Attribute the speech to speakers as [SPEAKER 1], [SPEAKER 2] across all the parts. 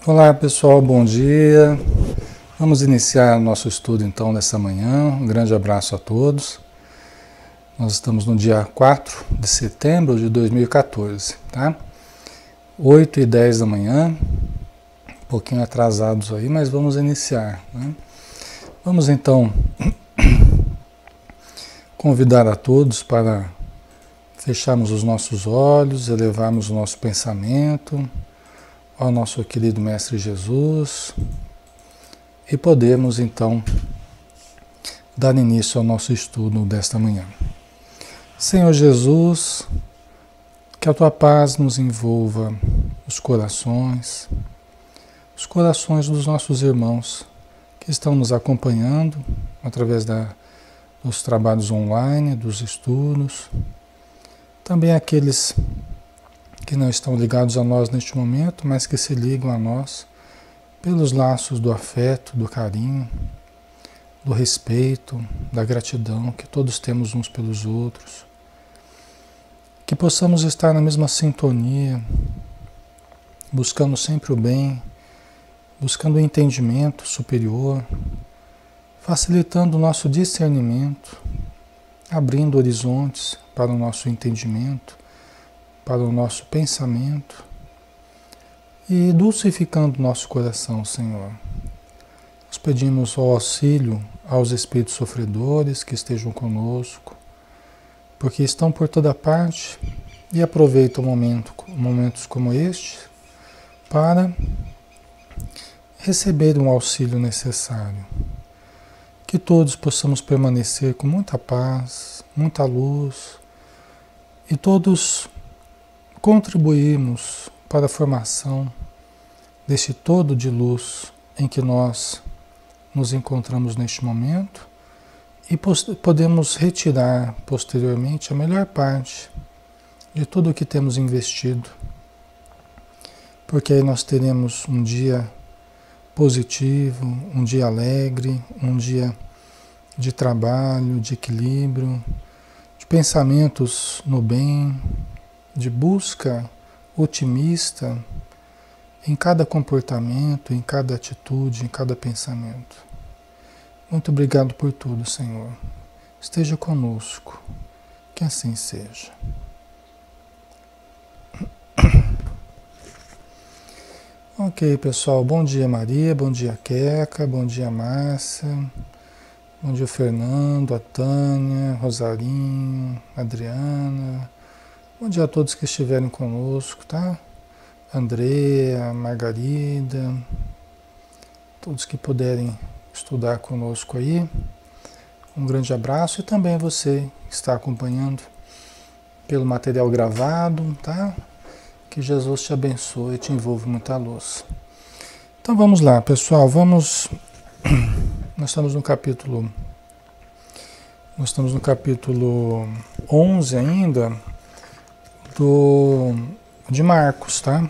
[SPEAKER 1] Olá pessoal, bom dia. Vamos iniciar o nosso estudo então nessa manhã. Um grande abraço a todos. Nós estamos no dia 4 de setembro de 2014, tá? 8h10 da manhã, um pouquinho atrasados aí, mas vamos iniciar, né? Vamos então convidar a todos para fecharmos os nossos olhos, elevarmos o nosso pensamento ao nosso querido Mestre Jesus e podemos então dar início ao nosso estudo desta manhã. Senhor Jesus, que a Tua paz nos envolva os corações dos nossos irmãos que estão nos acompanhando através dos trabalhos online, dos estudos, também aqueles que não estão ligados a nós neste momento, mas que se ligam a nós pelos laços do afeto, do carinho, do respeito, da gratidão que todos temos uns pelos outros. Que possamos estar na mesma sintonia, buscando sempre o bem, buscando o entendimento superior, facilitando o nosso discernimento, abrindo horizontes para o nosso entendimento, para o nosso pensamento e dulcificando nosso coração, Senhor. Nós pedimos o auxílio aos espíritos sofredores que estejam conosco, porque estão por toda parte e aproveitam momentos como este para receber o auxílio necessário. Que todos possamos permanecer com muita paz, muita luz e todos contribuirmos para a formação deste todo de luz em que nós nos encontramos neste momento e podemos retirar posteriormente a melhor parte de tudo o que temos investido, porque aí nós teremos um dia positivo, um dia alegre, um dia de trabalho, de equilíbrio, de pensamentos no bem, de busca otimista em cada comportamento, em cada atitude, em cada pensamento. Muito obrigado por tudo, Senhor. Esteja conosco, que assim seja. Ok, pessoal. Bom dia, Maria. Bom dia, Queca. Bom dia, Márcia. Bom dia, Fernando, a Tânia, Rosarinho, Adriana. Bom dia a todos que estiverem conosco, tá? Andréa, Margarida, todos que puderem estudar conosco aí. Um grande abraço e também você que está acompanhando pelo material gravado, tá? Que Jesus te abençoe e te envolva muita luz. Então vamos lá, pessoal, nós estamos no capítulo 11 ainda, de Marcos, tá?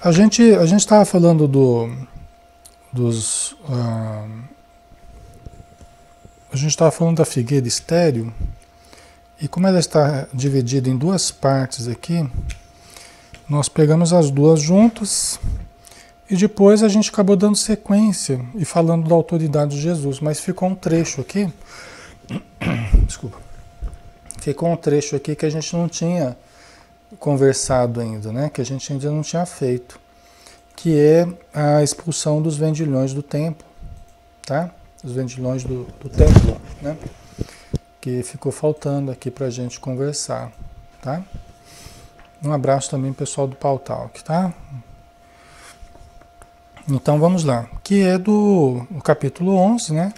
[SPEAKER 1] A gente estava falando a gente estava falando da figueira estéril e como ela está dividida em duas partes aqui, nós pegamos as duas juntas e depois a gente acabou dando sequência e falando da autoridade de Jesus, mas ficou um trecho aqui, desculpa, ficou um trecho aqui que a gente não tinha conversado ainda, né? Que a gente ainda não tinha feito, que é a expulsão dos vendilhões do templo, tá? Os vendilhões do templo, né? Que ficou faltando aqui pra gente conversar, tá? Um abraço também pessoal do Pautalk, tá? Então vamos lá, que é do capítulo 11, né?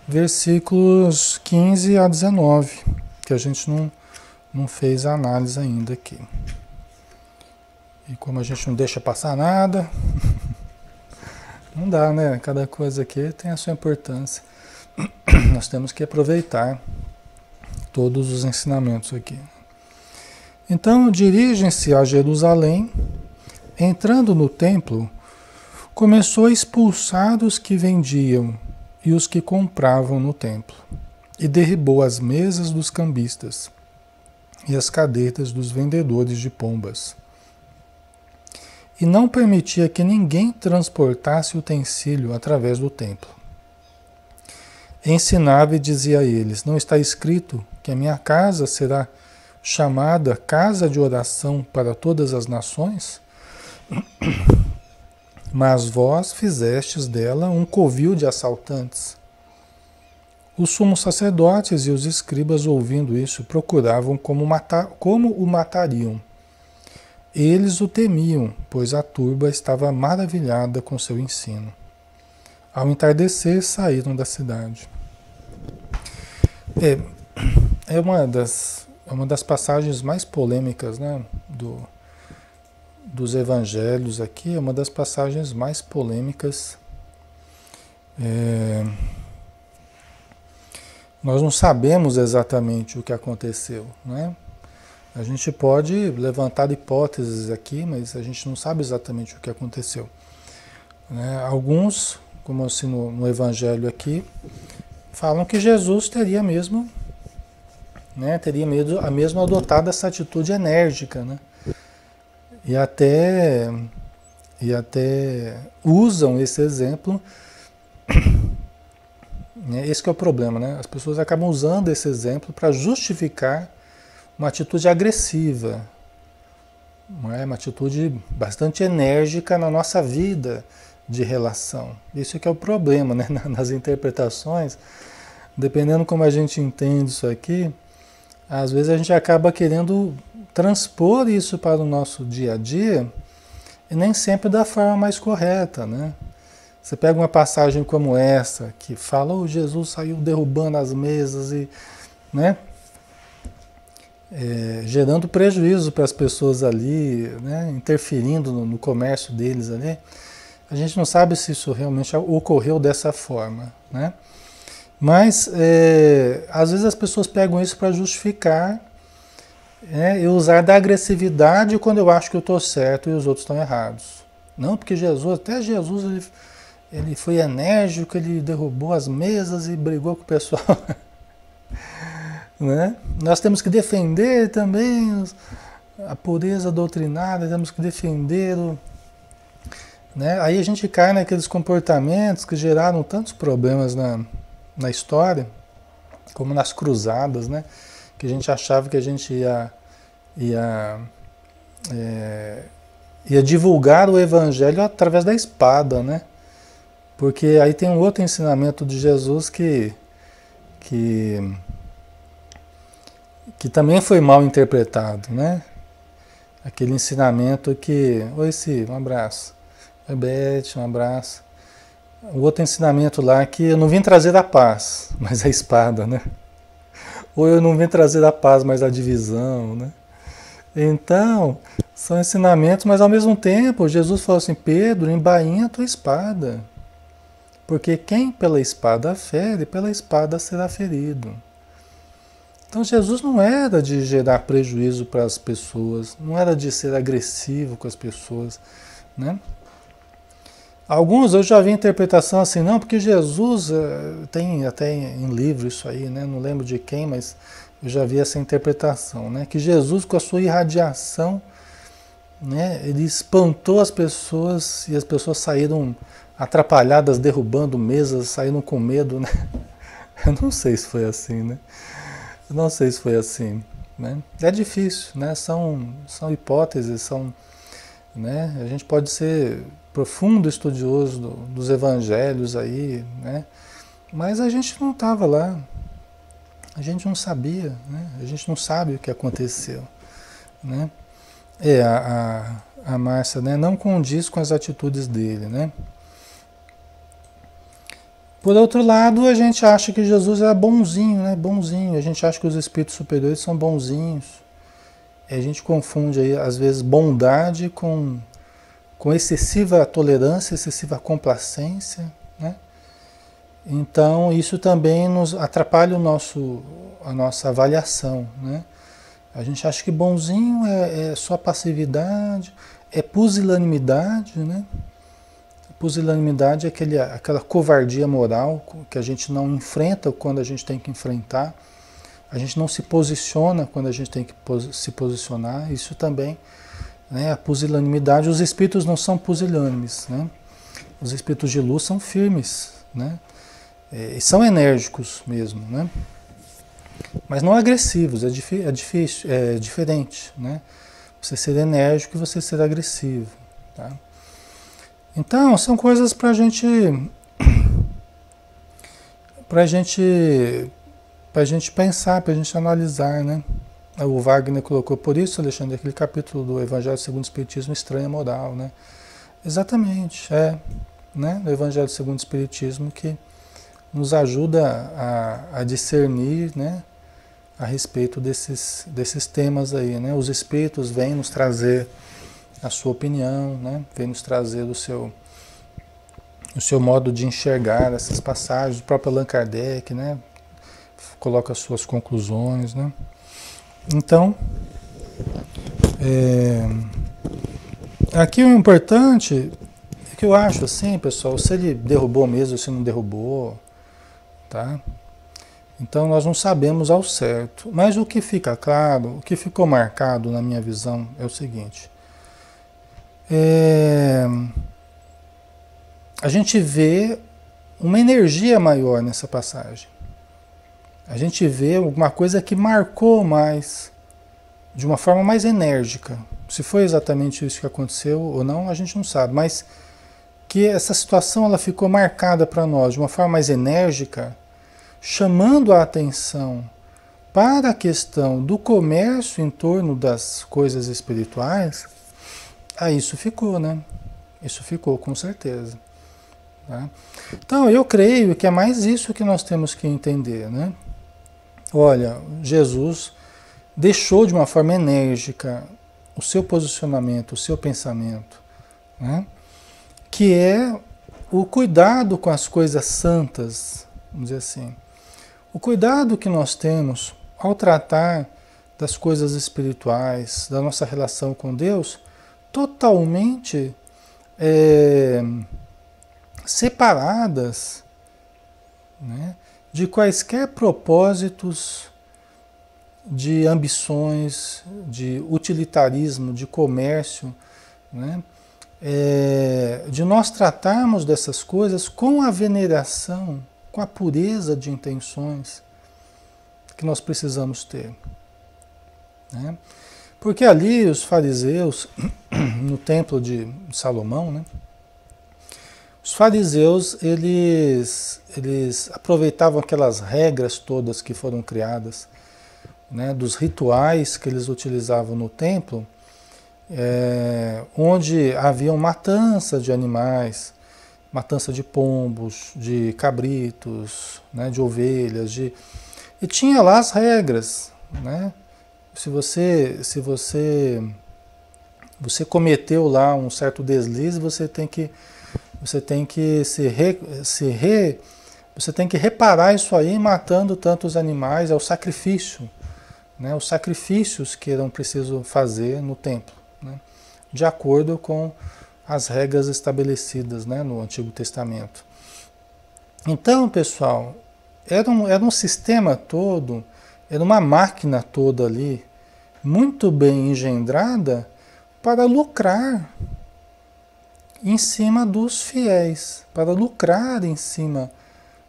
[SPEAKER 1] Versículos 15 a 19, que a gente não fez a análise ainda aqui. E como a gente não deixa passar nada, não dá, né? Cada coisa aqui tem a sua importância. Nós temos que aproveitar todos os ensinamentos aqui. Então, dirigem-se a Jerusalém, entrando no templo, começou a expulsar os que vendiam e os que compravam no templo, e derribou as mesas dos cambistas e as cadeiras dos vendedores de pombas. e não permitia que ninguém transportasse utensílio através do templo. Ensinava e dizia a eles: não está escrito que a minha casa será chamada casa de oração para todas as nações? Mas vós fizestes dela um covil de assaltantes. Os sumos sacerdotes e os escribas, ouvindo isso, procuravam como o matariam. Eles o temiam, pois a turba estava maravilhada com seu ensino. Ao entardecer, saíram da cidade. É uma das passagens mais polêmicas, né, dos evangelhos aqui, é uma das passagens mais polêmicas. Nós não sabemos exatamente o que aconteceu, né? A gente pode levantar hipóteses aqui, mas a gente não sabe exatamente o que aconteceu, né? Alguns, como assim no evangelho aqui, falam que Jesus teria mesmo, né, a mesmo adotado essa atitude enérgica, né? E até usam esse exemplo. Esse que é o problema, né? As pessoas acabam usando esse exemplo para justificar uma atitude agressiva, não é? Uma atitude bastante enérgica na nossa vida de relação. Isso que é o problema, né? Nas interpretações, dependendo como a gente entende isso aqui, às vezes a gente acaba querendo transpor isso para o nosso dia a dia e nem sempre da forma mais correta, né? Você pega uma passagem como essa, que fala, oh, Jesus saiu derrubando as mesas e, né, gerando prejuízo para as pessoas ali, né, interferindo no comércio deles ali. A gente não sabe se isso realmente ocorreu dessa forma, né? Mas, às vezes as pessoas pegam isso para justificar, e usar da agressividade quando eu acho que eu estou certo e os outros estão errados. Não, porque até Jesus, ele foi enérgico, ele derrubou as mesas e brigou com o pessoal. Né? Nós temos que defender também a pureza doutrinária, temos que defender né? Aí a gente cai naqueles comportamentos que geraram tantos problemas na história, como nas cruzadas, né? Que a gente achava que a gente ia divulgar o evangelho através da espada, né? Porque aí tem um outro ensinamento de Jesus que também foi mal interpretado, né? Aquele ensinamento que... Oi, Si, um abraço. Oi, Beth, um abraço. O outro ensinamento lá que eu não vim trazer a paz, mas a espada, né? Ou eu não vim trazer a paz, mas a divisão, né? Então, são ensinamentos, mas ao mesmo tempo, Jesus falou assim, Pedro, embainha a tua espada. Porque quem pela espada fere, pela espada será ferido. Então Jesus não era de gerar prejuízo para as pessoas, não era de ser agressivo com as pessoas, né? Alguns eu já vi interpretação assim, não, porque Jesus, tem até em livro isso aí, né? Não lembro de quem, mas eu já vi essa interpretação, né? Que Jesus com a sua irradiação, né? Ele espantou as pessoas e as pessoas saíram atrapalhadas, derrubando mesas, saíram com medo, né? Eu não sei se foi assim, né? Eu não sei se foi assim, né? É difícil, né? São hipóteses, né? A gente pode ser profundo estudioso dos evangelhos aí, né? Mas a gente não estava lá, a gente não sabia, né? A gente não sabe o que aconteceu, né? A Márcia, né? Não condiz com as atitudes dele, né? Por outro lado, a gente acha que Jesus é bonzinho, né? Bonzinho. A gente acha que os espíritos superiores são bonzinhos. E a gente confunde aí, às vezes, bondade com excessiva tolerância, excessiva complacência, né? Então, isso também nos atrapalha a nossa avaliação, né? A gente acha que bonzinho é só passividade, é pusilanimidade, né? Pusilanimidade é aquela covardia moral que a gente não enfrenta quando a gente tem que enfrentar. A gente não se posiciona quando a gente tem que se posicionar. Isso também né? A pusilanimidade, os espíritos não são pusilânimes, né? Os espíritos de luz são firmes, né? E são enérgicos mesmo, né? Mas não agressivos, é difícil, é diferente, né? Você ser enérgico e você ser agressivo, tá? Então, são coisas para a gente pensar, para a gente analisar, né? O Wagner colocou por isso, Alexandre, aquele capítulo do Evangelho segundo o Espiritismo, estranha moral, né? Exatamente, né? O Evangelho segundo o Espiritismo que nos ajuda a discernir, né? A respeito desses temas aí, né? Os Espíritos vêm nos trazer a sua opinião, né? Vêm nos trazer o seu modo de enxergar essas passagens. O próprio Allan Kardec, né? Coloca as suas conclusões, né? Então, aqui o importante é que eu acho assim, pessoal, se ele derrubou mesmo, se não derrubou, tá? Então nós não sabemos ao certo. Mas o que fica claro, o que ficou marcado na minha visão é o seguinte. A gente vê uma energia maior nessa passagem. A gente vê alguma coisa que marcou mais, de uma forma mais enérgica. Se foi exatamente isso que aconteceu ou não, a gente não sabe. Mas que essa situação ela ficou marcada para nós de uma forma mais enérgica, chamando a atenção para a questão do comércio em torno das coisas espirituais, isso ficou, né? Isso ficou, com certeza. Tá? Então, eu creio que é mais isso que nós temos que entender, né? Olha, Jesus deixou de uma forma enérgica o seu posicionamento, o seu pensamento, né? Que é o cuidado com as coisas santas, vamos dizer assim. O cuidado que nós temos ao tratar das coisas espirituais, da nossa relação com Deus, totalmente separadas, né, de quaisquer propósitos, de ambições, de utilitarismo, de comércio, né, de nós tratarmos dessas coisas com a veneração, com a pureza de intenções que nós precisamos ter, né? Porque ali os fariseus, no templo de Salomão, né? Os fariseus, eles aproveitavam aquelas regras todas que foram criadas, né? Dos rituais que eles utilizavam no templo, onde haviam matança de animais, matança de pombos, de cabritos, né? De ovelhas, e tinha lá as regras, né? Se você cometeu lá um certo deslize, você tem que você tem que reparar isso aí matando tantos animais, é o sacrifício, né? Os sacrifícios que eram preciso fazer no templo, né? De acordo com as regras estabelecidas, né, no Antigo Testamento. Então, pessoal, era um sistema todo, era uma máquina toda ali, muito bem engendrada para lucrar em cima dos fiéis, para lucrar em cima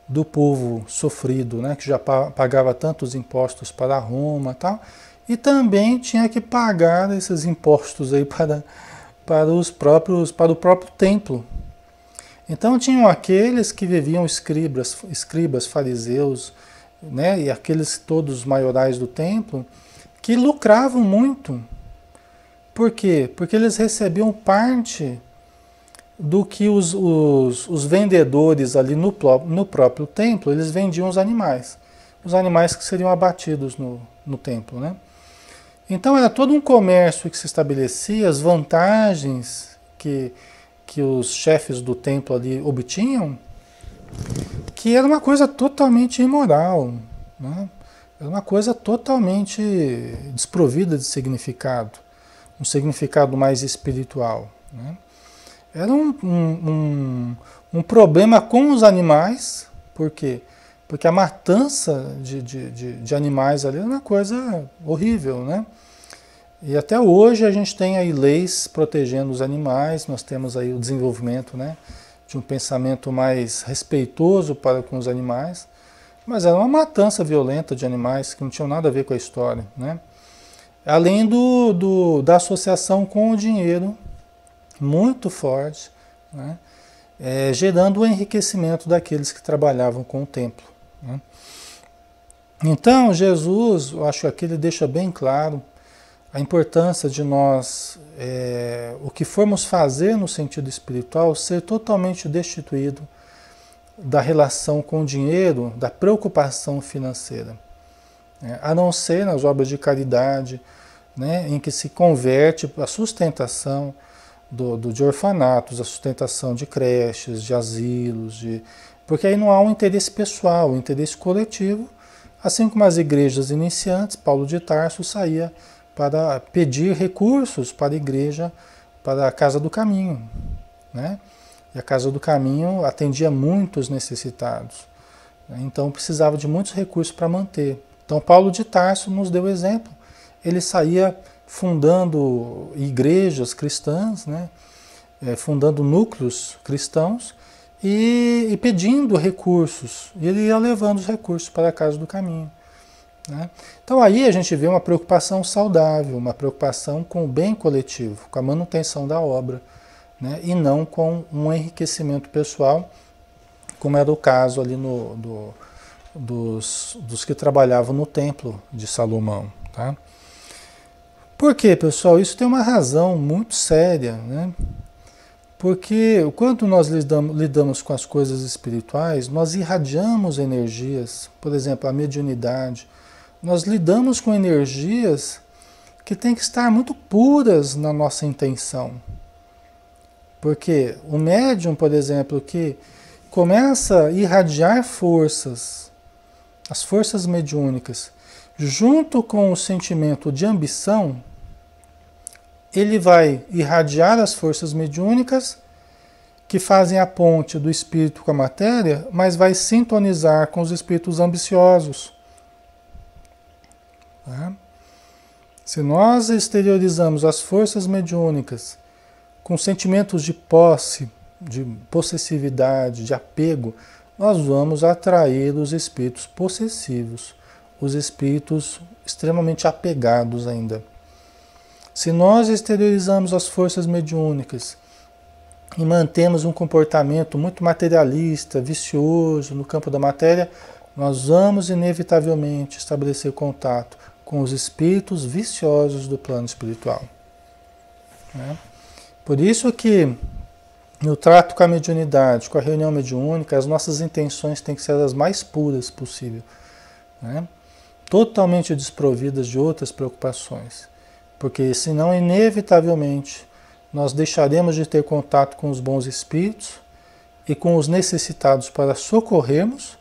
[SPEAKER 1] do povo sofrido, né, que já pagava tantos impostos para Roma e tal, e também tinha que pagar esses impostos aí para o próprio templo. Então tinham aqueles que viviam escribas, fariseus, né, e aqueles todos maiorais do templo, que lucravam muito. Por quê? Porque eles recebiam parte do que os vendedores ali no próprio templo, eles vendiam os animais que seriam abatidos no templo, né? Então era todo um comércio que se estabelecia, as vantagens que os chefes do templo ali obtinham, que era uma coisa totalmente imoral, né? Era uma coisa totalmente desprovida de significado, um significado mais espiritual, né? Era um problema com os animais, por quê? Porque a matança de animais ali era uma coisa horrível, né? E até hoje a gente tem aí leis protegendo os animais, nós temos aí o desenvolvimento, né, de um pensamento mais respeitoso para com os animais, mas era uma matança violenta de animais que não tinham nada a ver com a história, né? Além da associação com o dinheiro, muito forte, né? Gerando o enriquecimento daqueles que trabalhavam com o templo, né? Então, Jesus, eu acho que aqui ele deixa bem claro a importância de nós, o que formos fazer no sentido espiritual, ser totalmente destituído da relação com o dinheiro, da preocupação financeira, né? A não ser nas obras de caridade, né, em que se converte a sustentação de orfanatos, a sustentação de creches, de asilos, porque aí não há um interesse pessoal, um interesse coletivo, assim como as igrejas iniciantes, Paulo de Tarso saía para pedir recursos para a igreja, para a Casa do Caminho, né? E a Casa do Caminho atendia muitos necessitados, né? Então precisava de muitos recursos para manter. Então Paulo de Tarso nos deu exemplo. Ele saía fundando igrejas cristãs, né? Fundando núcleos cristãos e pedindo recursos. E ele ia levando os recursos para a Casa do Caminho, né? Então aí a gente vê uma preocupação saudável, uma preocupação com o bem coletivo, com a manutenção da obra, né? E não com um enriquecimento pessoal, como era o caso ali dos que trabalhavam no templo de Salomão, tá? Por quê, pessoal? Isso tem uma razão muito séria, né? Porque quando nós lidamos com as coisas espirituais, nós irradiamos energias, por exemplo, a mediunidade. Nós lidamos com energias que têm que estar muito puras na nossa intenção. Porque o médium, por exemplo, que começa a irradiar forças, as forças mediúnicas, junto com o sentimento de ambição, ele vai irradiar as forças mediúnicas que fazem a ponte do espírito com a matéria, mas vai sintonizar com os espíritos ambiciosos. Tá? Se nós exteriorizamos as forças mediúnicas com sentimentos de posse, de possessividade, de apego, nós vamos atrair os espíritos possessivos, os espíritos extremamente apegados ainda. Se nós exteriorizamos as forças mediúnicas e mantemos um comportamento muito materialista, vicioso no campo da matéria, nós vamos inevitavelmente estabelecer contato com os espíritos viciosos do plano espiritual, né? Por isso que no trato com a mediunidade, com a reunião mediúnica, as nossas intenções têm que ser as mais puras possível, né? Totalmente desprovidas de outras preocupações. Porque senão, inevitavelmente, nós deixaremos de ter contato com os bons espíritos e com os necessitados para socorrermos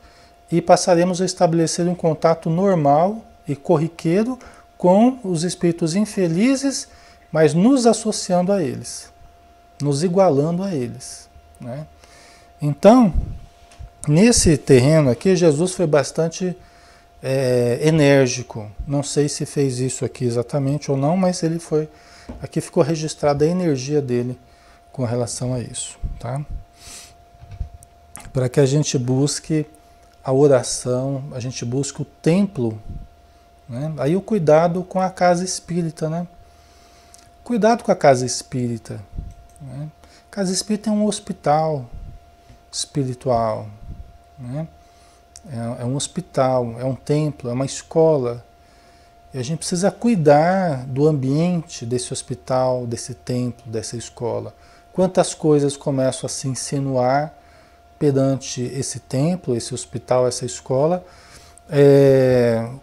[SPEAKER 1] e passaremos a estabelecer um contato normal e corriqueiro com os espíritos infelizes, mas nos associando a eles, nos igualando a eles, né? Então, nesse terreno aqui, Jesus foi bastante enérgico. Não sei se fez isso aqui exatamente ou não, mas ele foi. Aqui ficou registrada a energia dele com relação a isso, tá? Para que a gente busque a oração, a gente busque o templo, né? Aí o cuidado com a casa espírita, né? Cuidado com a casa espírita, né? Casa espírita é um hospital espiritual, né? É um hospital, é um templo, é uma escola. E a gente precisa cuidar do ambiente desse hospital, desse templo, dessa escola. Quantas coisas começam a se insinuar perante esse templo, esse hospital, essa escola,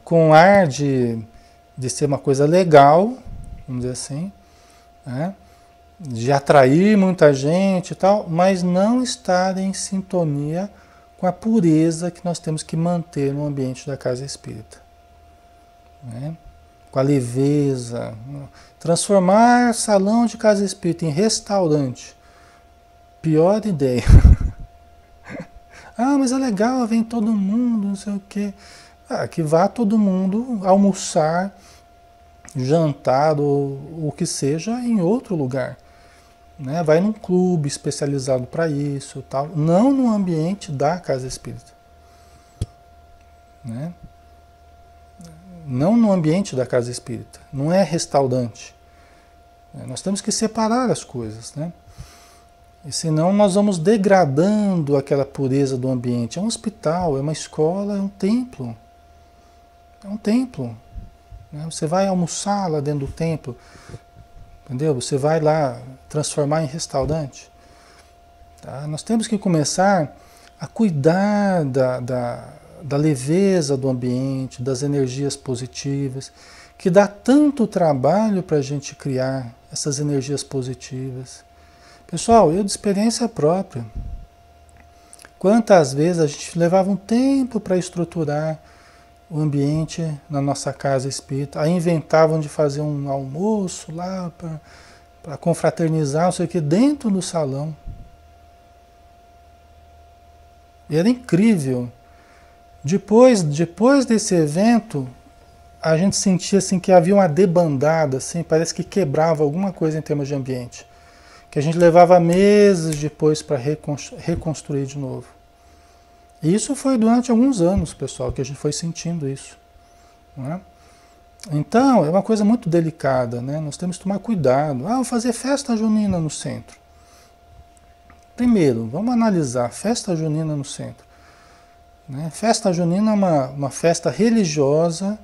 [SPEAKER 1] com ar de ser uma coisa legal, vamos dizer assim, né? De atrair muita gente e tal, mas não estar em sintonia com a pureza que nós temos que manter no ambiente da casa espírita, né? Com a leveza. Transformar salão de casa espírita em restaurante, pior ideia. Ah, mas é legal, vem todo mundo, não sei o quê. Ah, que vá todo mundo almoçar jantar ou o que seja em outro lugar, né? Vai num clube especializado para isso, tal, não no ambiente da casa espírita, né? Não no ambiente da casa espírita, não é restaurante. Nós temos que separar as coisas, né? E senão nós vamos degradando aquela pureza do ambiente. É um hospital, é uma escola, é um templo. É um templo, né? Você vai almoçar lá dentro do templo, entendeu? Você vai lá transformar em restaurante. Tá? Nós temos que começar a cuidar da leveza do ambiente, das energias positivas, que dá tanto trabalho para a gente criar essas energias positivas. Pessoal, eu de experiência própria, quantas vezes a gente levava um tempo para estruturar o ambiente na nossa casa espírita, aí inventavam de fazer um almoço lá para confraternizar, não sei o que, dentro do salão. E era incrível. Depois desse evento, a gente sentia assim que havia uma debandada, assim, parece que quebrava alguma coisa em termos de ambiente. Que a gente levava meses depois para reconstruir de novo. E isso foi durante alguns anos, pessoal, que a gente foi sentindo isso. Né? Então, é uma coisa muito delicada, né? Nós temos que tomar cuidado. Ah, vou fazer festa junina no centro. Primeiro, vamos analisar festa junina no centro. Né? Festa junina é uma festa religiosa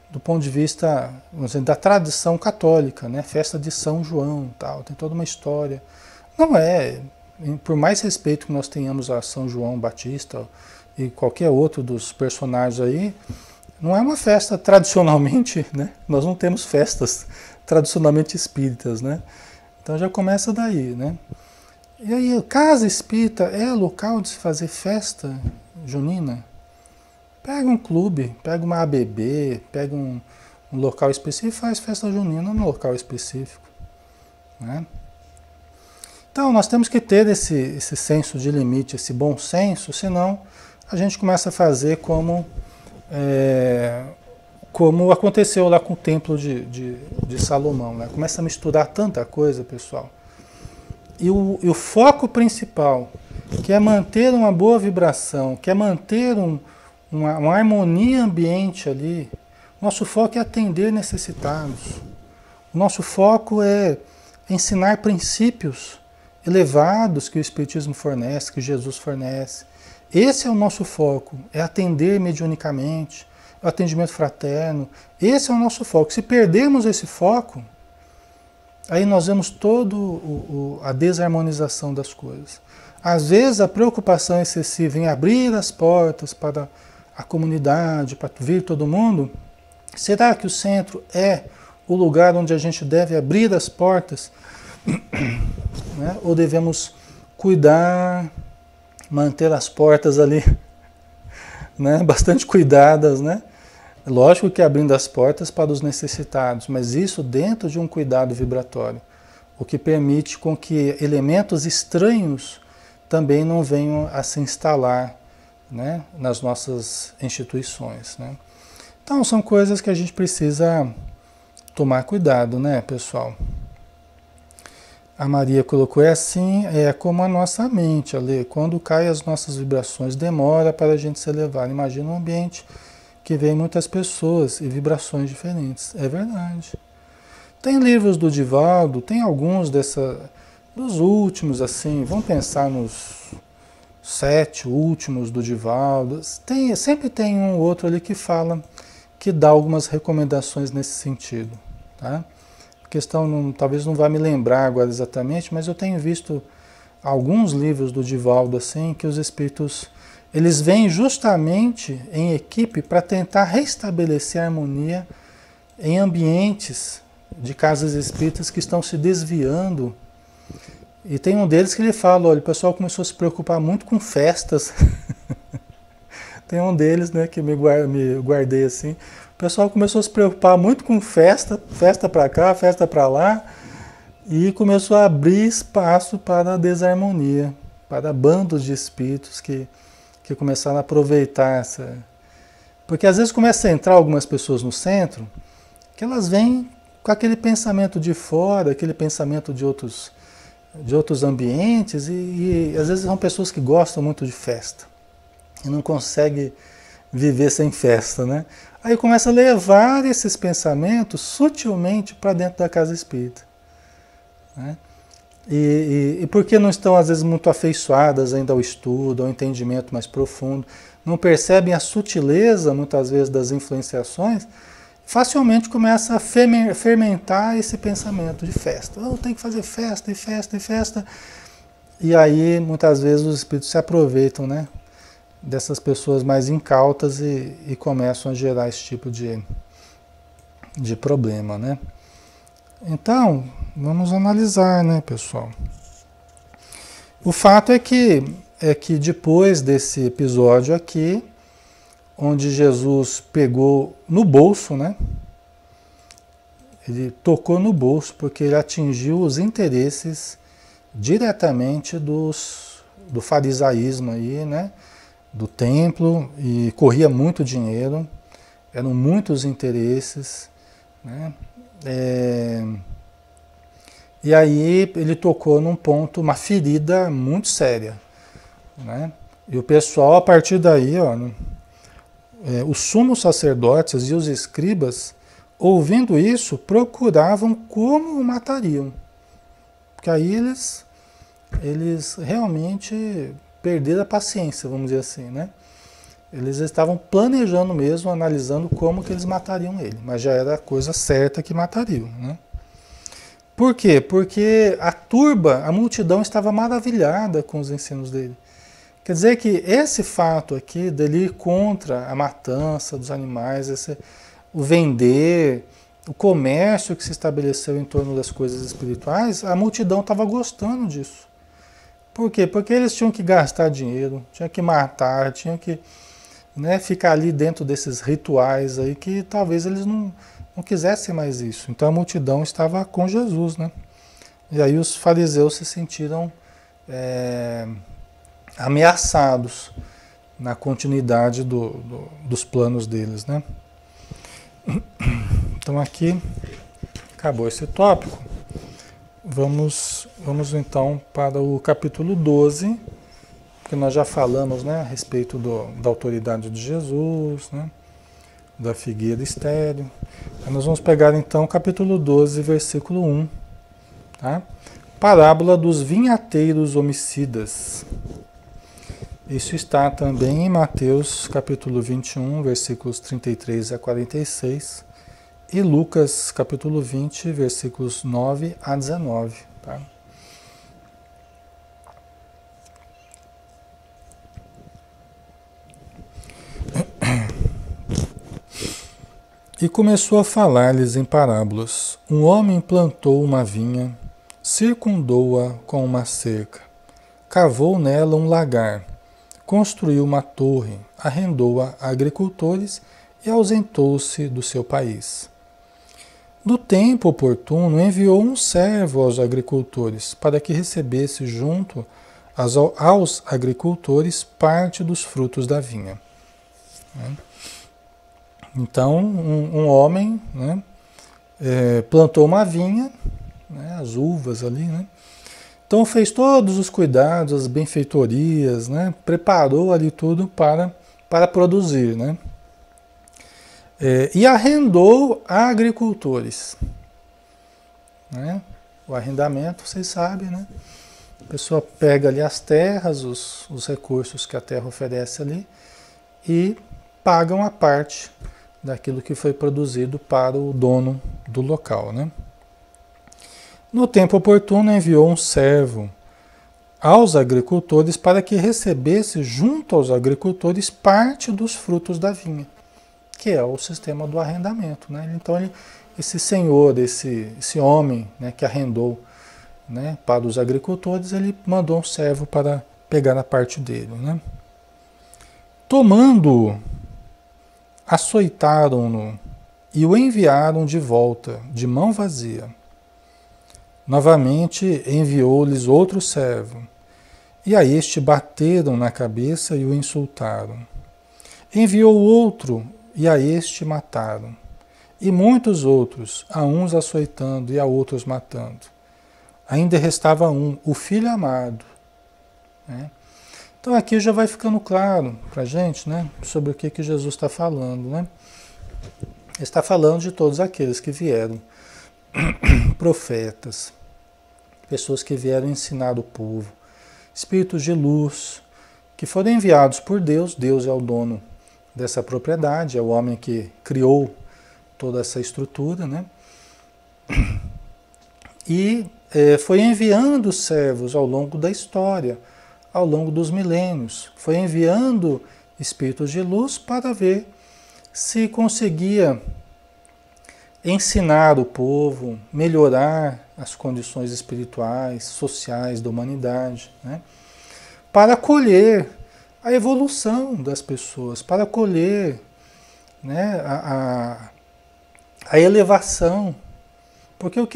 [SPEAKER 1] do ponto de vista, vamos dizer, da tradição católica, né? Festa de São João, tal, tem toda uma história. Não é, por mais respeito que nós tenhamos a São João Batista e qualquer outro dos personagens aí, não é uma festa tradicionalmente, né? Nós não temos festas tradicionalmente espíritas, né? Então já começa daí, né? E aí, casa espírita é local de se fazer festa junina? Pega um clube, pega uma ABB, pega um local específico e faz festa junina no local específico. Né? Então, nós temos que ter esse senso de limite, esse bom senso, senão a gente começa a fazer como aconteceu lá com o templo de Salomão. Né? Começa a misturar tanta coisa, pessoal. E o foco principal, que é manter uma boa vibração, que é manter uma harmonia ambiente ali. Nosso foco é atender necessitados. O nosso foco é ensinar princípios elevados que o Espiritismo fornece, que Jesus fornece. Esse é o nosso foco, é atender mediunicamente, o atendimento fraterno. Esse é o nosso foco. Se perdermos esse foco, aí nós vemos toda a desarmonização das coisas. Às vezes a preocupação excessiva em abrir as portas para a comunidade, para vir todo mundo, será que o centro é o lugar onde a gente deve abrir as portas? Né? Ou devemos cuidar, manter as portas ali, né? Bastante cuidadas, né? Lógico que abrindo as portas para os necessitados, mas isso dentro de um cuidado vibratório, o que permite com que elementos estranhos também não venham a se instalar, né, nas nossas instituições. Né? Então são coisas que a gente precisa tomar cuidado, né, pessoal? A Maria colocou, é assim, é como a nossa mente, Ale, quando caem as nossas vibrações, demora para a gente se elevar. Imagina um ambiente que vem muitas pessoas e vibrações diferentes. É verdade. Tem livros do Divaldo, tem alguns dos últimos, assim, vamos pensar nos 7 últimos do Divaldo. Sempre tem um ou outro ali que fala, que dá algumas recomendações nesse sentido. Tá? A questão talvez não vá me lembrar agora exatamente, mas eu tenho visto alguns livros do Divaldo assim, que os espíritos eles vêm justamente em equipe para tentar restabelecer a harmonia em ambientes de casas espíritas que estão se desviando. E tem um deles que ele fala, olha, o pessoal começou a se preocupar muito com festas. Tem um deles, né, que me guardei assim. O pessoal começou a se preocupar muito com festa para cá, festa para lá, e começou a abrir espaço para a desarmonia, para bandos de espíritos que começaram a aproveitar essa... Porque às vezes começa a entrar algumas pessoas no centro que elas vêm com aquele pensamento de fora, aquele pensamento de outros ambientes, e às vezes são pessoas que gostam muito de festa e não conseguem viver sem festa, né? Aí começa a levar esses pensamentos sutilmente para dentro da casa espírita, né? E porque não estão, às vezes, muito afeiçoadas ainda ao estudo, ao entendimento mais profundo, não percebem a sutileza, muitas vezes, das influenciações, facilmente começa a fermentar esse pensamento de festa. Eu tenho que fazer festa, e festa, e festa. E aí, muitas vezes, os espíritos se aproveitam, né, dessas pessoas mais incautas e começam a gerar esse tipo de problema, né? Então, vamos analisar, né, pessoal? O fato é que depois desse episódio aqui, onde Jesus pegou no bolso, né? Ele tocou no bolso porque ele atingiu os interesses diretamente do farisaísmo aí, né? Do templo, e corria muito dinheiro, eram muitos interesses, né? E aí ele tocou num ponto, uma ferida muito séria, né? E o pessoal, a partir daí, ó, os sumos sacerdotes e os escribas, ouvindo isso, procuravam como o matariam. Porque aí eles realmente perderam a paciência, vamos dizer assim, né? Eles estavam planejando mesmo, analisando como que eles matariam ele, mas já era a coisa certa que matariam, né? Por quê? Porque a multidão estava maravilhada com os ensinos dele. Quer dizer que esse fato aqui dele ir contra a matança dos animais, o vender, o comércio que se estabeleceu em torno das coisas espirituais, a multidão estava gostando disso. Por quê? Porque eles tinham que gastar dinheiro, tinham que matar, tinham que, né, ficar ali dentro desses rituais aí que talvez eles não quisessem mais isso. Então a multidão estava com Jesus, né? E aí os fariseus se sentiram ameaçados na continuidade dos planos deles, né? Então aqui acabou esse tópico. Vamos então para o capítulo 12, que nós já falamos, né, a respeito da autoridade de Jesus, né, da figueira estéril. Nós vamos pegar então o capítulo 12, versículo 1, tá? Parábola dos vinhateiros homicidas. Isso está também em Mateus capítulo 21, versículos 33 a 46, e Lucas capítulo 20, versículos 9 a 19, tá? E começou a falar-lhes em parábolas. Um homem plantou uma vinha, circundou-a com uma cerca, cavou nela um lagar, construiu uma torre, arrendou-a a agricultores e ausentou-se do seu país. No tempo oportuno, enviou um servo aos agricultores, para que recebesse junto aos agricultores parte dos frutos da vinha. Então, um homem, né, plantou uma vinha, né, as uvas ali, né? Então fez todos os cuidados, as benfeitorias, né, preparou ali tudo para produzir, né? E arrendou a agricultores, né? O arrendamento, vocês sabem, né? A pessoa pega ali as terras, os recursos que a terra oferece ali e paga uma parte daquilo que foi produzido para o dono do local, né? No tempo oportuno enviou um servo aos agricultores para que recebesse junto aos agricultores parte dos frutos da vinha, que é o sistema do arrendamento, né? Então esse senhor, esse homem, né, que arrendou, né, para os agricultores, ele mandou um servo para pegar a parte dele, né? Tomando-o, açoitaram-no e o enviaram de volta, de mão vazia. Novamente enviou-lhes outro servo, e a este bateram na cabeça e o insultaram. Enviou outro, e a este mataram. e muitos outros, a uns açoitando e a outros matando. Ainda restava um, o Filho amado. Né? Então aqui já vai ficando claro para a gente, né, sobre o que Jesus está falando. Né? Ele está falando de todos aqueles que vieram, profetas, pessoas que vieram ensinar o povo, espíritos de luz, que foram enviados por Deus. Deus é o dono dessa propriedade, é o homem que criou toda essa estrutura, né? E foi enviando servos ao longo da história, ao longo dos milênios, foi enviando espíritos de luz para ver se conseguia ensinar o povo, melhorar as condições espirituais, sociais da humanidade, né? Para colher a evolução das pessoas, para colher, né, a elevação. Porque o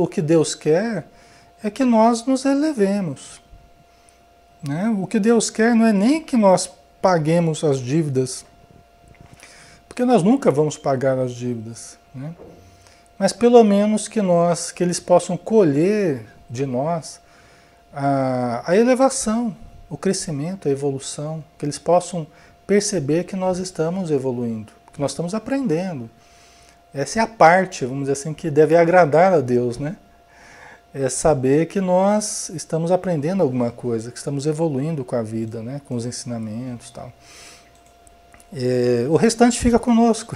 [SPEAKER 1] que Deus quer é que nós nos elevemos. Né? O que Deus quer não é nem que nós paguemos as dívidas, porque nós nunca vamos pagar as dívidas, né? Mas pelo menos que eles possam colher de nós a elevação, o crescimento, a evolução, que eles possam perceber que nós estamos evoluindo, que nós estamos aprendendo. Essa é a parte, vamos dizer assim, que deve agradar a Deus, né? É saber que nós estamos aprendendo alguma coisa, que estamos evoluindo com a vida, né? Com os ensinamentos e tal. O restante fica conosco.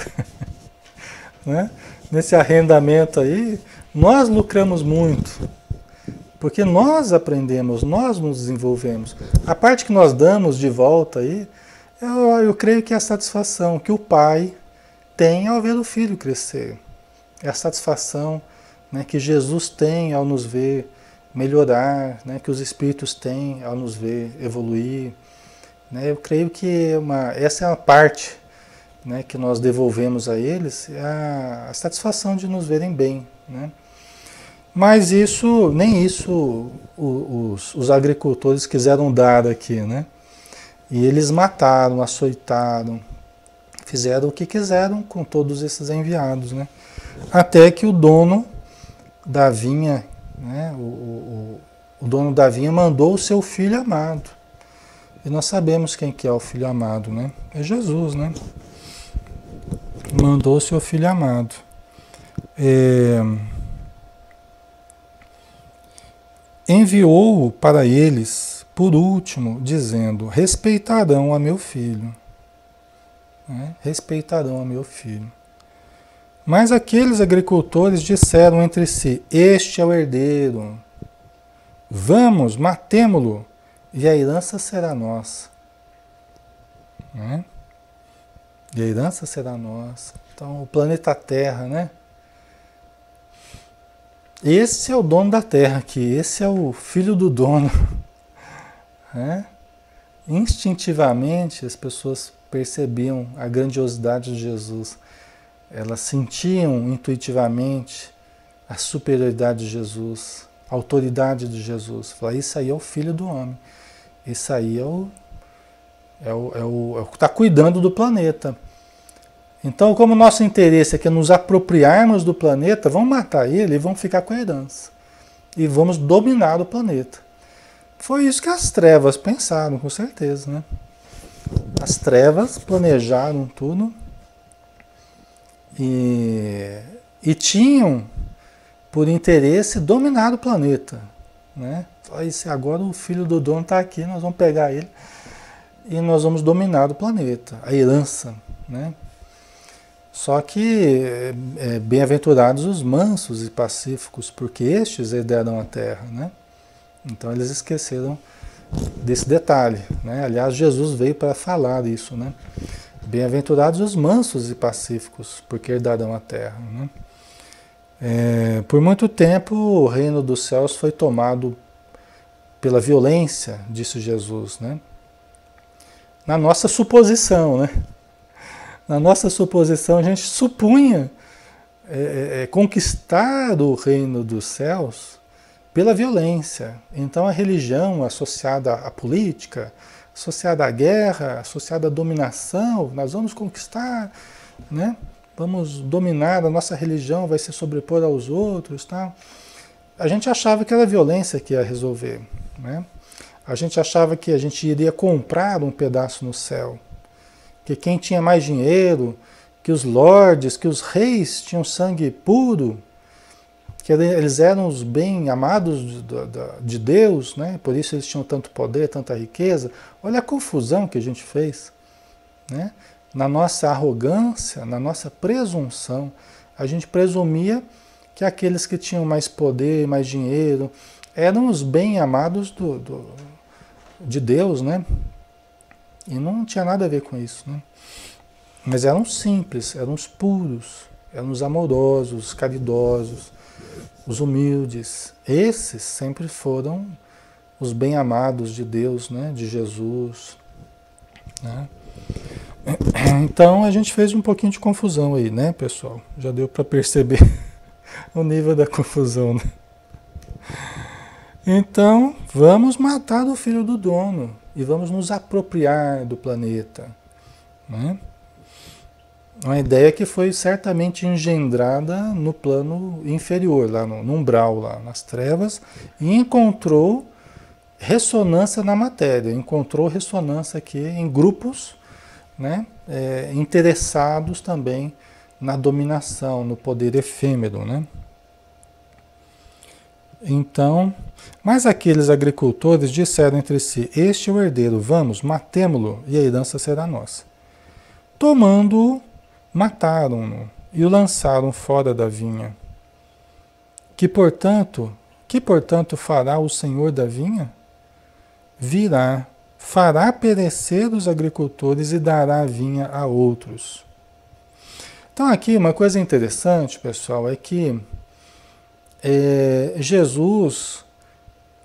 [SPEAKER 1] Né? Nesse arrendamento aí, nós lucramos muito, porque nós aprendemos, nós nos desenvolvemos. A parte que nós damos de volta aí, eu creio que é a satisfação que o pai tem ao ver o filho crescer. É a satisfação, né, que Jesus tem ao nos ver melhorar, né, que os espíritos têm ao nos ver evoluir. Né? Eu creio que essa é a parte, né, que nós devolvemos a eles, é a satisfação de nos verem bem. Né? Mas nem isso os agricultores quiseram dar aqui. Né? E eles mataram, açoitaram, fizeram o que quiseram com todos esses enviados. Né? Até que o dono da vinha, né, o dono da vinha mandou o seu filho amado. E nós sabemos quem que é o filho amado, né? É Jesus, né? Mandou o seu filho amado. Enviou-o para eles, por último, dizendo: respeitarão a meu filho. Né? Respeitarão a meu filho. Mas aqueles agricultores disseram entre si: este é o herdeiro. Vamos, matemo-lo, e a herança será nossa. Né? E a herança será nossa. Então, o planeta Terra, né? Esse é o dono da Terra aqui, esse é o filho do dono. Né? Instintivamente, as pessoas percebiam a grandiosidade de Jesus. Elas sentiam intuitivamente a superioridade de Jesus, a autoridade de Jesus. Falaram: isso aí é o Filho do Homem. Isso aí é o que está cuidando do planeta. Então, como o nosso interesse é que nos apropriarmos do planeta, vamos matar ele e vamos ficar com a herança. E vamos dominar o planeta. Foi isso que as trevas pensaram, com certeza. Né? As trevas planejaram tudo e tinham por interesse dominar o planeta. Né? Agora o filho do dono está aqui, nós vamos pegar ele e nós vamos dominar o planeta, a herança. Né? Só que bem-aventurados os mansos e pacíficos, porque estes herdarão a terra. Né? Então eles esqueceram desse detalhe. Né? Aliás, Jesus veio para falar isso. Né? Bem-aventurados os mansos e pacíficos, porque herdarão a terra. Né? Por muito tempo o reino dos céus foi tomado pela violência, disse Jesus. Né? Na nossa suposição, né? Na nossa suposição, a gente supunha conquistar o reino dos céus pela violência. Então a religião associada à política, associada à guerra, associada à dominação, nós vamos conquistar, né? vamos dominar, a nossa religião vai se sobrepor aos outros, tá? A gente achava que era a violência que ia resolver, né? A gente achava que a gente iria comprar um pedaço no céu, que quem tinha mais dinheiro, que os lordes, que os reis tinham sangue puro, que eles eram os bem amados de Deus, né? Por isso eles tinham tanto poder, tanta riqueza. Olha a confusão que a gente fez, né? Na nossa arrogância, na nossa presunção, a gente presumia que aqueles que tinham mais poder, mais dinheiro, eram os bem amados de Deus, né? E não tinha nada a ver com isso, né? Mas eram simples, eram os puros, eram os amorosos, os caridosos, os humildes. Esses sempre foram os bem amados de Deus, né? De Jesus, né? Então a gente fez um pouquinho de confusão aí, né, pessoal? Já deu para perceber o nível da confusão, né? Então, vamos matar o filho do dono e vamos nos apropriar do planeta, né? Uma ideia que foi certamente engendrada no plano inferior, lá no umbral, lá nas trevas, e encontrou ressonância na matéria, encontrou ressonância aqui em grupos, né, interessados também na dominação, no poder efêmero, né? Então, mas aqueles agricultores disseram entre si: este é o herdeiro, vamos, matemo-lo e a herança será nossa. Tomando-o, mataram-no e o lançaram fora da vinha. Que portanto fará o senhor da vinha? Virá, fará perecer os agricultores e dará a vinha a outros. Então aqui uma coisa interessante, pessoal, é que Jesus,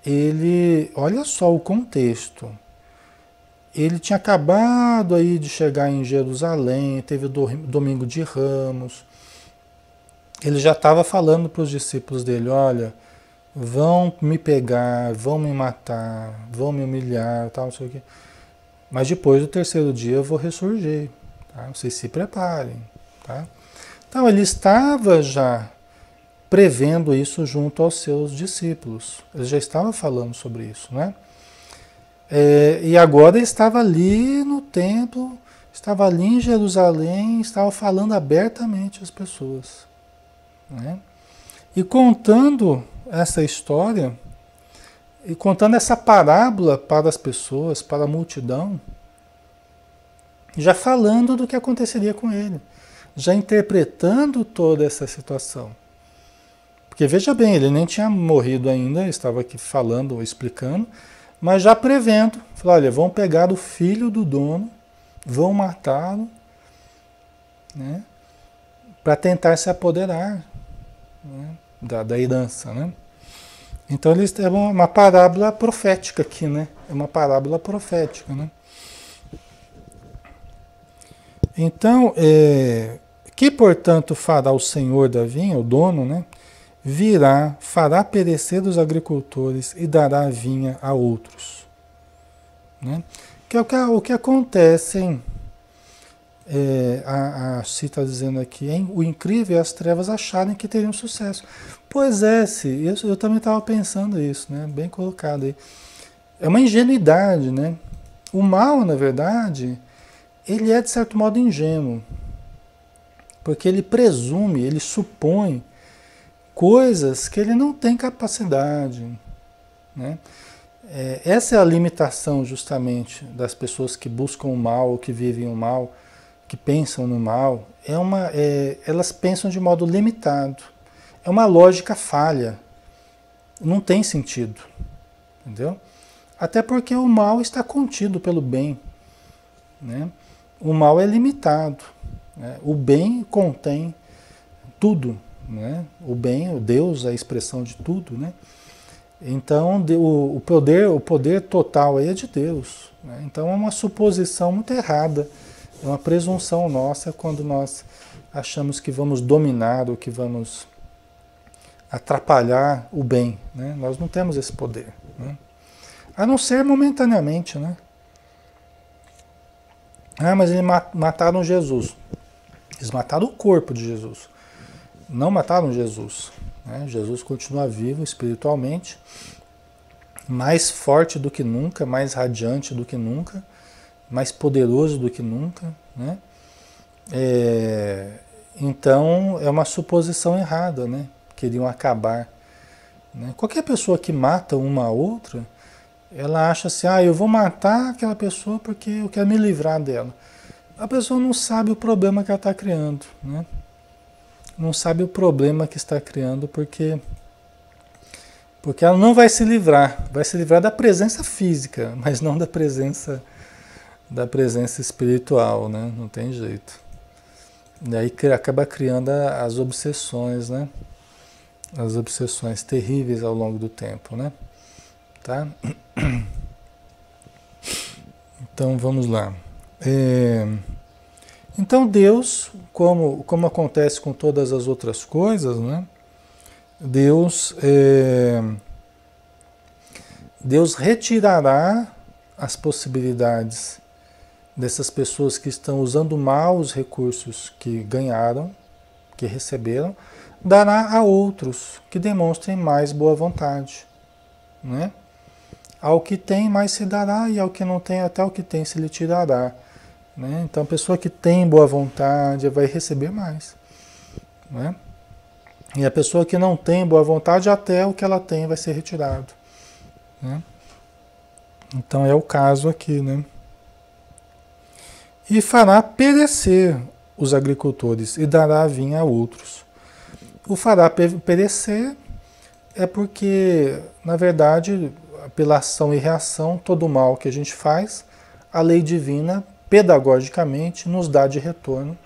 [SPEAKER 1] ele, olha só o contexto. Ele tinha acabado aí de chegar em Jerusalém, teve o domingo de Ramos. Ele já estava falando para os discípulos dele: olha, vão me pegar, vão me matar, vão me humilhar, tal, não sei o quê. Mas depois do terceiro dia eu vou ressurgir, tá? Vocês se preparem, tá? Então ele estava já prevendo isso junto aos seus discípulos. Ele já estava falando sobre isso, né? E agora ele estava ali no templo, estava ali em Jerusalém, estava falando abertamente às pessoas, né? E contando essa história, e contando essa parábola para as pessoas, para a multidão, já falando do que aconteceria com ele, já interpretando toda essa situação. Porque veja bem, ele nem tinha morrido ainda, estava aqui falando, explicando, mas já prevendo, falou: olha, vão pegar o filho do dono, vão matá-lo, né, para tentar se apoderar, né, da herança, né? Então eles têm uma parábola profética aqui, né? É uma parábola profética, né? Então, que portanto fará o senhor da vinha, o dono, né? Virá, fará perecer os agricultores e dará a vinha a outros, né? Que é o que acontece, hein? A Ci está dizendo aqui, hein? O incrível é as trevas acharem que teriam sucesso. Pois é, Ci, eu também estava pensando isso, né? Bem colocado aí. É uma ingenuidade, né? O mal, na verdade, ele é de certo modo ingênuo, porque ele presume, ele supõe coisas que ele não tem capacidade, né? Essa é a limitação justamente das pessoas que buscam o mal, que vivem o mal, que pensam no mal. Elas pensam de modo limitado. É uma lógica falha. Não tem sentido. Entendeu? Até porque o mal está contido pelo bem, né? O mal é limitado, né? O bem contém tudo, né? O bem, o Deus, é a expressão de tudo, né? Então o poder total aí é de Deus, né? Então é uma suposição muito errada, é uma presunção nossa quando nós achamos que vamos dominar ou que vamos atrapalhar o bem, né? Nós não temos esse poder, né? A não ser momentaneamente, né? Ah, mas eles mataram Jesus. Eles mataram o corpo de Jesus, não mataram Jesus, né? Jesus continua vivo espiritualmente, mais forte do que nunca, mais radiante do que nunca, mais poderoso do que nunca, né? Então é uma suposição errada, né? Queriam acabar, né? Qualquer pessoa que mata uma a outra, ela acha assim, eu vou matar aquela pessoa porque eu quero me livrar dela. A pessoa não sabe o problema que ela está criando, né? Não sabe o problema que está criando porque ela não vai se livrar da presença física, mas não da presença espiritual, né? Não tem jeito. E aí acaba criando as obsessões, né? As obsessões terríveis ao longo do tempo, né? Tá? Então vamos lá. Então Deus, como acontece com todas as outras coisas, né? Deus retirará as possibilidades dessas pessoas que estão usando mal os recursos que ganharam, que receberam, dará a outros que demonstrem mais boa vontade, né? Ao que tem mais se dará e ao que não tem até o que tem se lhe tirará, né? Então a pessoa que tem boa vontade vai receber mais, né? E a pessoa que não tem boa vontade até o que ela tem vai ser retirado, né? Então é o caso aqui, né? E fará perecer os agricultores e dará vinho a outros. O fará perecer é porque, na verdade, pela ação e reação, todo o mal que a gente faz, a lei divina, pedagogicamente, nos dá de retorno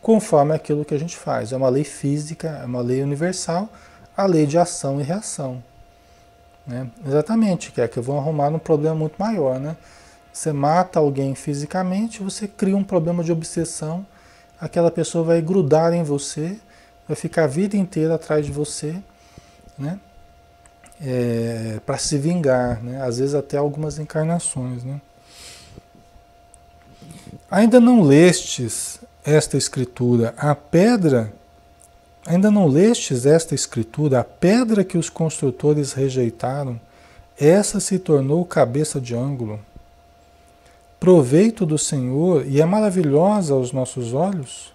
[SPEAKER 1] conforme aquilo que a gente faz. É uma lei física, é uma lei universal, a lei de ação e reação, né? Exatamente, que eu vou arrumar um problema muito maior, né? Você mata alguém fisicamente, você cria um problema de obsessão, aquela pessoa vai grudar em você, vai ficar a vida inteira atrás de você, né? Para se vingar, né? Às vezes até algumas encarnações, né? Ainda não lestes esta escritura, ainda não lestes esta escritura, a pedra que os construtores rejeitaram, essa se tornou cabeça de ângulo. Proveito do Senhor e é maravilhosa aos nossos olhos.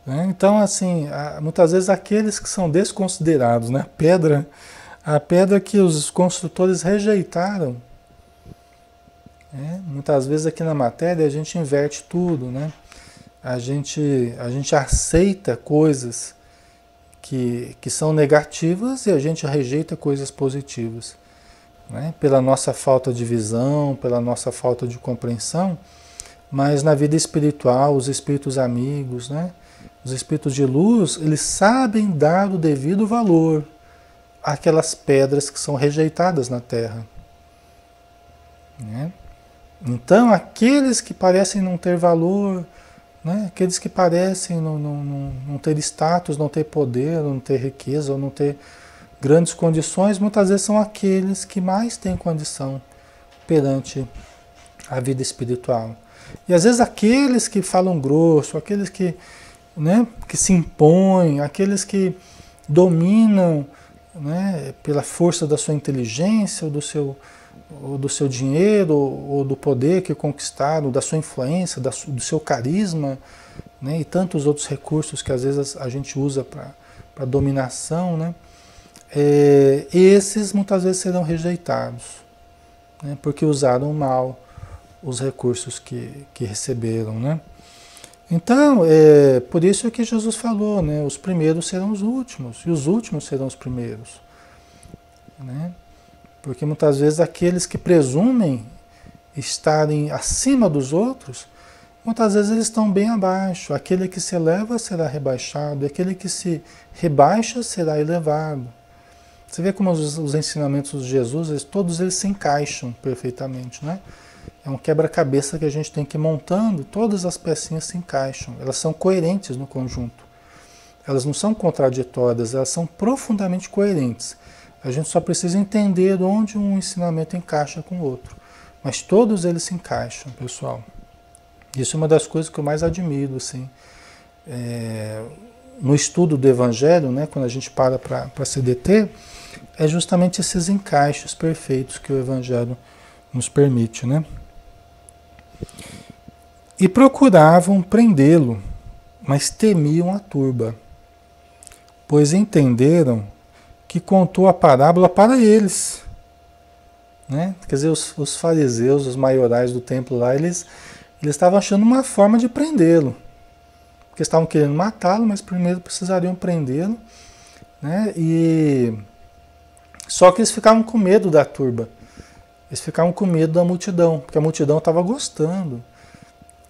[SPEAKER 1] Né? Então, assim, muitas vezes aqueles que são desconsiderados, né? A pedra que os construtores rejeitaram. Né? Muitas vezes aqui na matéria a gente inverte tudo, né? A gente aceita coisas que são negativas e a gente rejeita coisas positivas. Né? Pela nossa falta de visão, pela nossa falta de compreensão, mas na vida espiritual, os espíritos amigos, né? Os espíritos de luz, eles sabem dar o devido valor àquelas pedras que são rejeitadas na Terra. Né? Então, aqueles que parecem não ter valor, né? Aqueles que parecem não ter status, não ter poder, não ter riqueza, ou não ter grandes condições, muitas vezes são aqueles que mais têm condição perante a vida espiritual. E às vezes aqueles que falam grosso, aqueles que, né, que se impõem, aqueles que dominam, né, pela força da sua inteligência, ou do seu dinheiro, ou do poder que conquistaram, da sua influência, do seu carisma, né, e tantos outros recursos que às vezes a gente usa para dominação, né? Esses muitas vezes serão rejeitados, né, porque usaram mal os recursos que receberam, né? Então, por isso que Jesus falou, né, os primeiros serão os últimos, e os últimos serão os primeiros. Né? Porque muitas vezes aqueles que presumem estarem acima dos outros, muitas vezes eles estão bem abaixo. Aquele que se eleva será rebaixado, aquele que se rebaixa será elevado. Você vê como os ensinamentos de Jesus, todos eles se encaixam perfeitamente, né? É um quebra-cabeça que a gente tem que ir montando, todas as pecinhas se encaixam, elas são coerentes no conjunto. Elas não são contraditórias, elas são profundamente coerentes. A gente só precisa entender onde um ensinamento encaixa com o outro. Mas todos eles se encaixam, pessoal. Isso é uma das coisas que eu mais admiro, assim, no estudo do Evangelho, né, quando a gente para se deter, é justamente esses encaixes perfeitos que o Evangelho nos permite, né? E procuravam prendê-lo, mas temiam a turba, pois entenderam que contou a parábola para eles, né? Quer dizer, os fariseus, os maiorais do templo lá, eles estavam achando uma forma de prendê-lo, porque estavam querendo matá-lo, mas primeiro precisariam prendê-lo, né? E só que eles ficavam com medo da turba, eles ficavam com medo da multidão, porque a multidão estava gostando,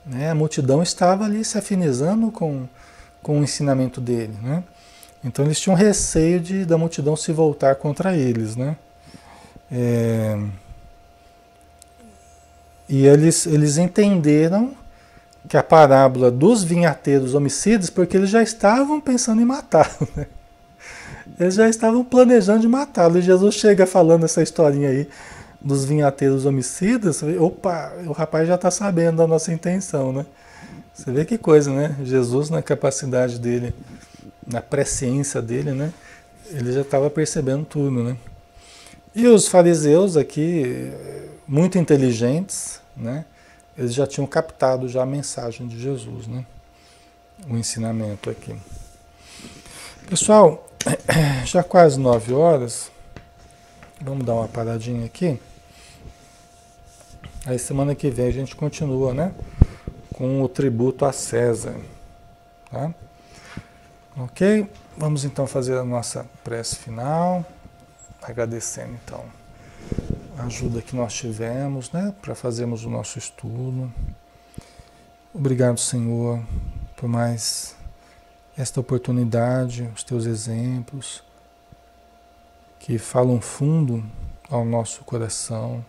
[SPEAKER 1] né? A multidão estava ali se afinizando com o ensinamento dele, né? Então eles tinham receio da multidão se voltar contra eles, né? E eles entenderam que a parábola dos vinhateiros homicidas, porque eles já estavam pensando em matá-lo, né? Eles já estavam planejando de matá-lo. E Jesus chega falando essa historinha aí dos vinhateiros homicidas. Opa, o rapaz já está sabendo da nossa intenção, né? Você vê que coisa, né? Jesus, na capacidade dele, na presciência dele, né? Ele já estava percebendo tudo, né? E os fariseus aqui, muito inteligentes, né? Eles já tinham captado já a mensagem de Jesus, né? O ensinamento aqui. Pessoal, já quase 9 horas. Vamos dar uma paradinha aqui. Aí semana que vem a gente continua, né? Com o tributo a César. Tá? Ok? Vamos então fazer a nossa prece final. Agradecendo então a ajuda que nós tivemos, né? Para fazermos o nosso estudo. Obrigado, Senhor, por mais esta oportunidade, os teus exemplos que falam fundo ao nosso coração,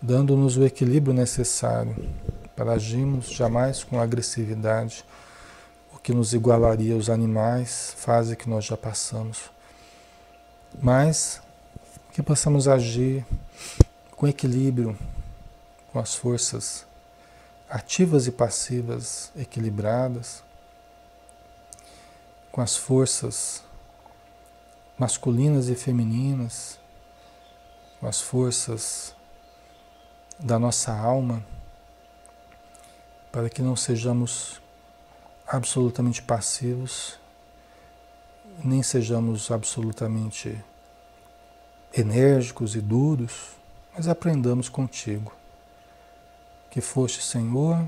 [SPEAKER 1] dando-nos o equilíbrio necessário para agirmos jamais com agressividade, o que nos igualaria aos animais, fase que nós já passamos, mas que possamos agir com equilíbrio, com as forças ativas e passivas equilibradas, com as forças masculinas e femininas, com as forças da nossa alma, para que não sejamos absolutamente passivos, nem sejamos absolutamente enérgicos e duros, mas aprendamos contigo, que foste, Senhor,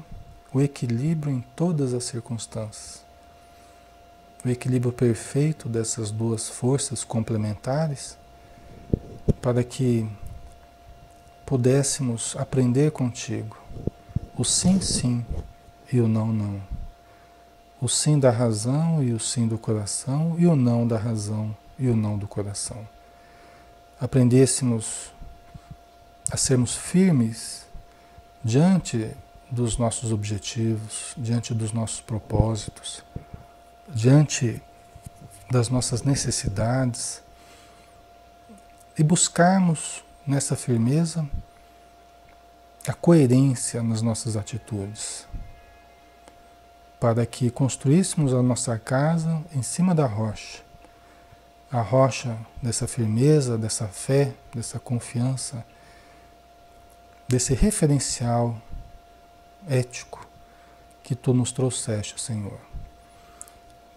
[SPEAKER 1] o equilíbrio em todas as circunstâncias. O equilíbrio perfeito dessas duas forças complementares, para que pudéssemos aprender contigo o sim, sim e o não, não. O sim da razão e o sim do coração, e o não da razão e o não do coração. Aprendêssemos a sermos firmes diante dos nossos objetivos, diante dos nossos propósitos, diante das nossas necessidades, e buscarmos nessa firmeza a coerência nas nossas atitudes, para que construíssemos a nossa casa em cima da rocha, a rocha dessa firmeza, dessa fé, dessa confiança, desse referencial ético que tu nos trouxeste, Senhor,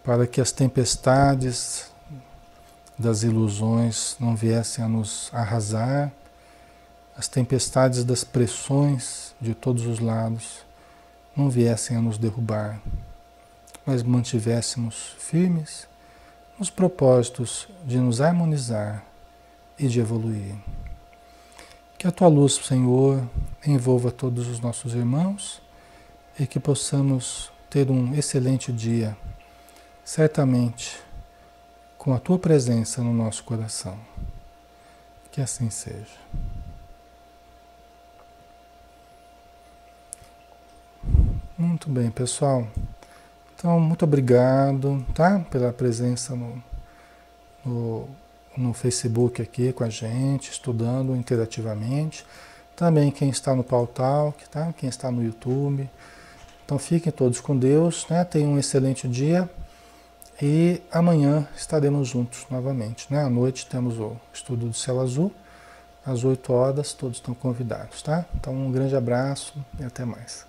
[SPEAKER 1] para que as tempestades das ilusões não viessem a nos arrasar, as tempestades das pressões de todos os lados não viessem a nos derrubar, mas mantivéssemos firmes nos propósitos de nos harmonizar e de evoluir. Que a tua luz, Senhor, envolva todos os nossos irmãos e que possamos ter um excelente dia, certamente com a tua presença no nosso coração. Que assim seja. Muito bem, pessoal. Então, muito obrigado, tá? Pela presença no Facebook aqui com a gente, estudando interativamente. Também quem está no Pautalk, tá? Quem está no YouTube. Então fiquem todos com Deus, né? Tenham um excelente dia e amanhã estaremos juntos novamente, né? À noite temos o estudo do Céu Azul, às 8 horas, todos estão convidados, tá? Então um grande abraço e até mais.